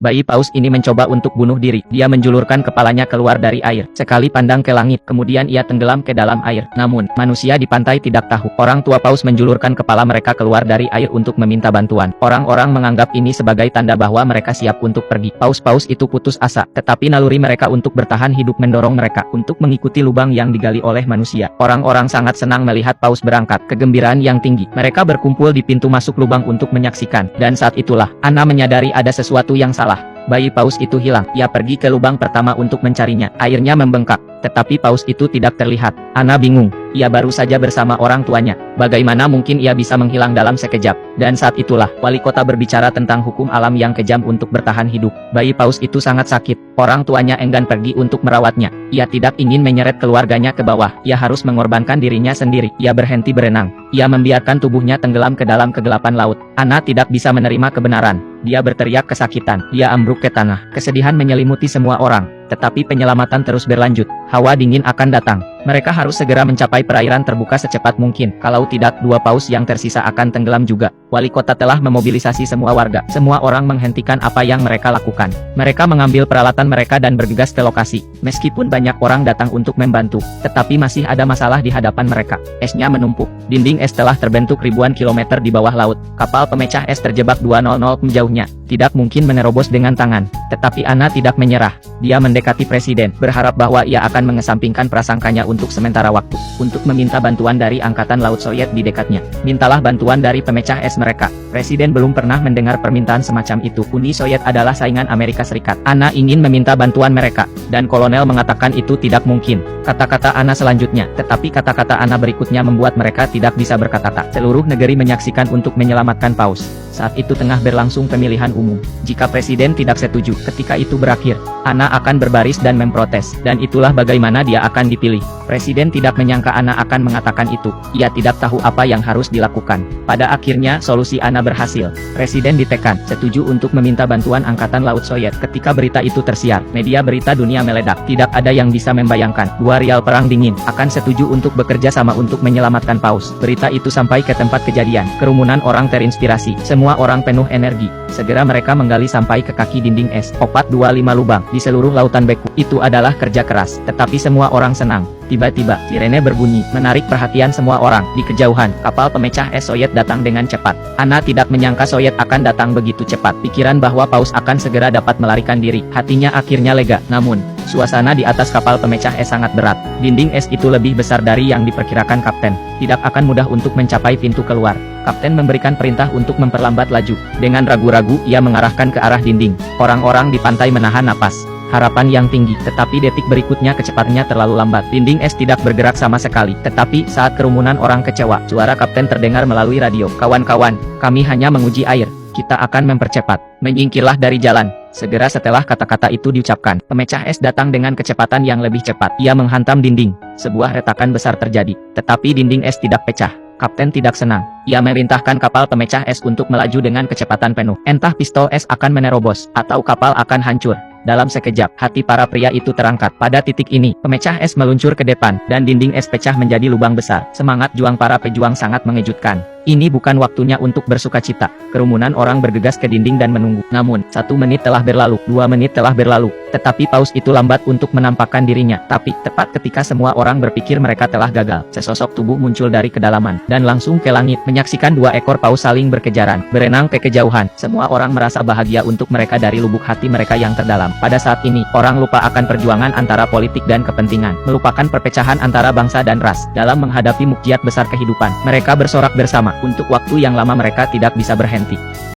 Bayi paus ini mencoba untuk bunuh diri. Dia menjulurkan kepalanya keluar dari air. Sekali pandang ke langit, kemudian ia tenggelam ke dalam air. Namun, manusia di pantai tidak tahu. Orang tua paus menjulurkan kepala mereka keluar dari air untuk meminta bantuan. Orang-orang menganggap ini sebagai tanda bahwa mereka siap untuk pergi. Paus-paus itu putus asa, tetapi naluri mereka untuk bertahan hidup mendorong mereka untuk mengikuti lubang yang digali oleh manusia. Orang-orang sangat senang melihat paus berangkat. Kegembiraan yang tinggi. Mereka berkumpul di pintu masuk lubang untuk menyaksikan. Dan saat itulah, Anna menyadari ada sesuatu yang salah. Bayi paus itu hilang. Ia pergi ke lubang pertama untuk mencarinya. Airnya membengkak, tetapi paus itu tidak terlihat. Anna bingung. Ia baru saja bersama orang tuanya. Bagaimana mungkin ia bisa menghilang dalam sekejap? Dan saat itulah, wali kota berbicara tentang hukum alam yang kejam untuk bertahan hidup. Bayi paus itu sangat sakit. Orang tuanya enggan pergi untuk merawatnya. Ia tidak ingin menyeret keluarganya ke bawah. Ia harus mengorbankan dirinya sendiri. Ia berhenti berenang. Ia membiarkan tubuhnya tenggelam ke dalam kegelapan laut. Anna tidak bisa menerima kebenaran. Dia berteriak kesakitan. Dia ambruk ke tanah. Kesedihan menyelimuti semua orang. Tetapi penyelamatan terus berlanjut. Hawa dingin akan datang. Mereka harus segera mencapai perairan terbuka secepat mungkin. Kalau tidak, dua paus yang tersisa akan tenggelam juga. Wali kota telah memobilisasi semua warga. Semua orang menghentikan apa yang mereka lakukan. Mereka mengambil peralatan mereka dan bergegas ke lokasi. Meskipun banyak orang datang untuk membantu, tetapi masih ada masalah di hadapan mereka. Esnya menumpuk. Dinding es telah terbentuk ribuan kilometer di bawah laut. Kapal pemecah es terjebak 200 menjauhnya. Tidak mungkin menerobos dengan tangan. Tetapi Anna tidak menyerah. Dia mendekati presiden, berharap bahwa ia akan mengesampingkan prasangkanya untuk sementara waktu, untuk meminta bantuan dari Angkatan Laut Soviet di dekatnya. Mintalah bantuan dari pemecah es mereka. Presiden belum pernah mendengar permintaan semacam itu. Uni Soviet adalah saingan Amerika Serikat. Anna ingin meminta bantuan mereka, dan kolonel mengatakan itu tidak mungkin. Kata-kata Anna selanjutnya, tetapi kata-kata Anna berikutnya membuat mereka tidak bisa berkata-kata. Seluruh negeri menyaksikan untuk menyelamatkan paus. Saat itu tengah berlangsung pemilihan umum. Jika presiden tidak setuju, ketika itu berakhir, Anna akan berbaris dan memprotes, dan itulah bagaimana dia akan dipilih. Presiden tidak menyangka Anna akan mengatakan itu. Ia tidak tahu apa yang harus dilakukan. Pada akhirnya, solusi Anna berhasil. Presiden ditekan, setuju untuk meminta bantuan Angkatan Laut Soviet. Ketika berita itu tersiar, media berita dunia meledak. Tidak ada yang bisa membayangkan, dua rial perang dingin, akan setuju untuk bekerja sama untuk menyelamatkan paus. Berita itu sampai ke tempat kejadian. Kerumunan orang terinspirasi. Semua orang penuh energi. Segera mereka menggali sampai ke kaki dinding es. 425 lubang di seluruh lautan beku. Itu adalah kerja keras, tetapi semua orang senang. Tiba-tiba, sirene berbunyi, menarik perhatian semua orang. Di kejauhan, kapal pemecah es Soviet datang dengan cepat. Anna tidak menyangka Soviet akan datang begitu cepat. Pikiran bahwa paus akan segera dapat melarikan diri. Hatinya akhirnya lega. Namun, suasana di atas kapal pemecah es sangat berat. Dinding es itu lebih besar dari yang diperkirakan kapten. Tidak akan mudah untuk mencapai pintu keluar. Kapten memberikan perintah untuk memperlambat laju. Dengan ragu-ragu, ia mengarahkan ke arah dinding. Orang-orang di pantai menahan napas. Harapan yang tinggi, tetapi detik berikutnya kecepatannya terlalu lambat. Dinding es tidak bergerak sama sekali. Tetapi, saat kerumunan orang kecewa, suara kapten terdengar melalui radio. Kawan-kawan, kami hanya menguji air. Kita akan mempercepat. Menyingkirlah dari jalan. Segera setelah kata-kata itu diucapkan, pemecah es datang dengan kecepatan yang lebih cepat. Ia menghantam dinding. Sebuah retakan besar terjadi. Tetapi dinding es tidak pecah. Kapten tidak senang. Ia memerintahkan kapal pemecah es untuk melaju dengan kecepatan penuh. Entah pistol es akan menerobos, atau kapal akan hancur. Dalam sekejap, hati para pria itu terangkat. Pada titik ini, pemecah es meluncur ke depan, dan dinding es pecah menjadi lubang besar. Semangat juang para pejuang sangat mengejutkan. Ini bukan waktunya untuk bersukacita. Kerumunan orang bergegas ke dinding dan menunggu. Namun, 1 menit telah berlalu, 2 menit telah berlalu. Tetapi paus itu lambat untuk menampakkan dirinya. Tapi, tepat ketika semua orang berpikir mereka telah gagal, sesosok tubuh muncul dari kedalaman, dan langsung ke langit, menyaksikan 2 ekor paus saling berkejaran, berenang ke kejauhan. Semua orang merasa bahagia untuk mereka dari lubuk hati mereka yang terdalam. Pada saat ini, orang lupa akan perjuangan antara politik dan kepentingan, melupakan perpecahan antara bangsa dan ras. Dalam menghadapi mukjizat besar kehidupan, mereka bersorak bersama. Untuk waktu yang lama mereka tidak bisa berhenti.